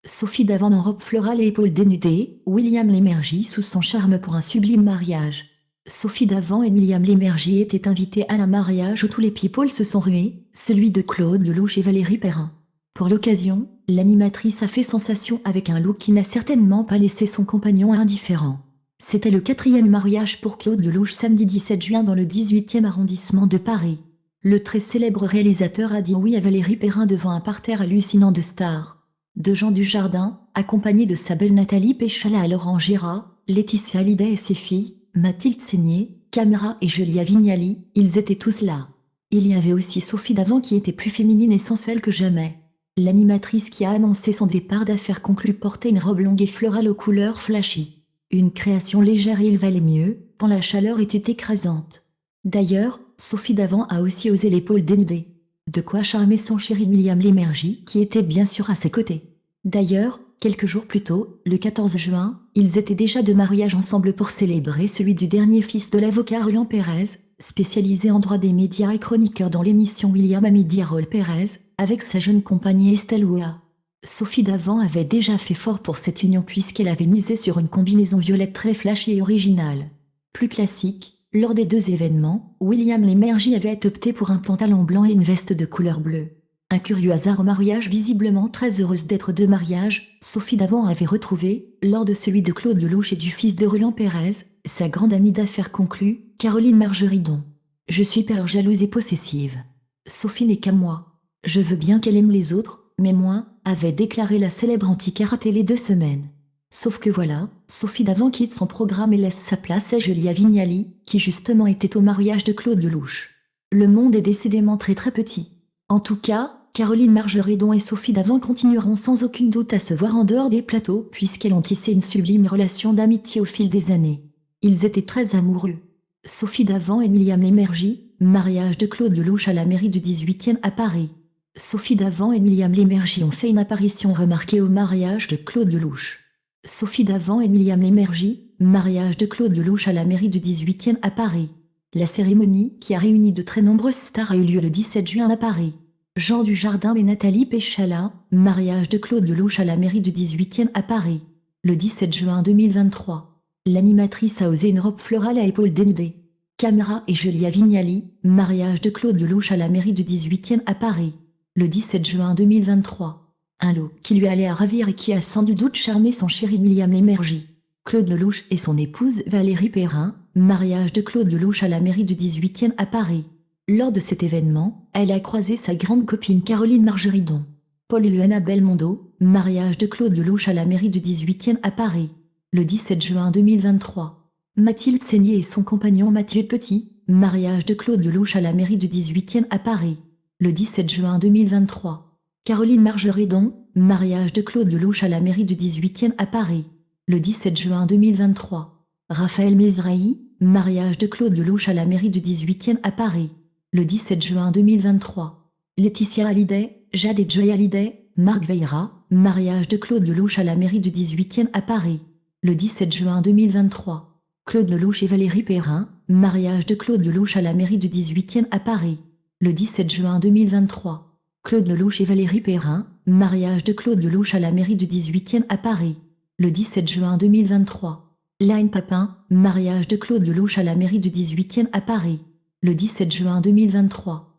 Sophie Davant en robe florale et épaules dénudées, William Lémergie sous son charme pour un sublime mariage. Sophie Davant et William Lémergie étaient invités à un mariage où tous les people se sont rués, celui de Claude Lelouch et Valérie Perrin. Pour l'occasion, l'animatrice a fait sensation avec un look qui n'a certainement pas laissé son compagnon indifférent. C'était le quatrième mariage pour Claude Lelouch samedi 17 juin dans le 18e arrondissement de Paris. Le très célèbre réalisateur a dit oui à Valérie Perrin devant un parterre hallucinant de stars. De Jean Dujardin, accompagné de sa belle Nathalie Péchala à Laurent Gérard, Laetitia Hallyday et ses filles, Mathilde Seigné, Camera et Julia Vignali, ils étaient tous là. Il y avait aussi Sophie Davant qui était plus féminine et sensuelle que jamais. L'animatrice qui a annoncé son départ d'affaires conclues portait une robe longue et florale aux couleurs flashy. Une création légère et il valait mieux, tant la chaleur était écrasante. D'ailleurs, Sophie Davant a aussi osé l'épaule dénudée. De quoi charmer son chéri William Lémergie, qui était bien sûr à ses côtés. D'ailleurs, quelques jours plus tôt, le 14 juin, ils étaient déjà de mariage ensemble pour célébrer celui du dernier fils de l'avocat Roland Pérez, spécialisé en droit des médias et chroniqueur dans l'émission William Amidiarol Pérez, avec sa jeune compagne Estelle Oua. Sophie Davant avait déjà fait fort pour cette union puisqu'elle avait misé sur une combinaison violette très flashy et originale. Plus classique, lors des deux événements, William Lémergie avait opté pour un pantalon blanc et une veste de couleur bleue. Un curieux hasard au mariage, visiblement très heureuse d'être de mariage, Sophie Davant avait retrouvé, lors de celui de Claude Lelouch et du fils de Roland Pérez, sa grande amie d'affaires conclue, Caroline Margeridon. Je suis père jalouse et possessive. Sophie n'est qu'à moi. Je veux bien qu'elle aime les autres, mais moins, avait déclaré la célèbre antiquaire à télé 2 semaines. Sauf que voilà, Sophie Davant quitte son programme et laisse sa place à Julia Vignali, qui justement était au mariage de Claude Lelouch. Le monde est décidément très très petit. En tout cas, Caroline Margeridon et Sophie Davant continueront sans aucune doute à se voir en dehors des plateaux puisqu'elles ont tissé une sublime relation d'amitié au fil des années. Ils étaient très amoureux. Sophie Davant et William Lémergie, mariage de Claude Lelouch à la mairie du 18e à Paris. Sophie Davant et William Lémergie ont fait une apparition remarquée au mariage de Claude Lelouch. Sophie Davant et William Lémergie, mariage de Claude Lelouch à la mairie du 18e à Paris. La cérémonie, qui a réuni de très nombreuses stars, a eu lieu le 17 juin à Paris. Jean Dujardin et Nathalie Péchala, mariage de Claude Lelouch à la mairie du 18e à Paris. Le 17 juin 2023. L'animatrice a osé une robe florale à épaules dénudées. Camera et Julia Vignali, mariage de Claude Lelouch à la mairie du 18e à Paris. Le 17 juin 2023. Un look qui lui allait à ravir et qui a sans doute charmé son chéri William Lémergie. Claude Lelouch et son épouse Valérie Perrin, mariage de Claude Lelouch à la mairie du 18e à Paris. Lors de cet événement, elle a croisé sa grande copine Caroline Margeridon. Paul et Luana Belmondo, mariage de Claude Lelouch à la mairie du 18e à Paris. Le 17 juin 2023. Mathilde Seigné et son compagnon Mathieu Petit, mariage de Claude Lelouch à la mairie du 18e à Paris. Le 17 juin 2023. Caroline Margeridon, mariage de Claude Lelouch à la mairie du 18e à Paris. Le 17 juin 2023. Raphaël Mizrahi, mariage de Claude Lelouch à la mairie du 18e à Paris. Le 17 juin 2023. Laetitia Hallyday, Jade et Joy Hallyday, Marc Veira, mariage de Claude Lelouch à la mairie du 18e à Paris. Le 17 juin 2023. Claude Lelouch et Valérie Perrin, mariage de Claude Lelouch à la mairie du 18e à Paris. Le 17 juin 2023. Claude Lelouch et Valérie Perrin, mariage de Claude Lelouch à la mairie du 18e à Paris. Le 17 juin 2023. Line Papin, mariage de Claude Lelouch à la mairie du 18e à Paris. Le 17 juin 2023.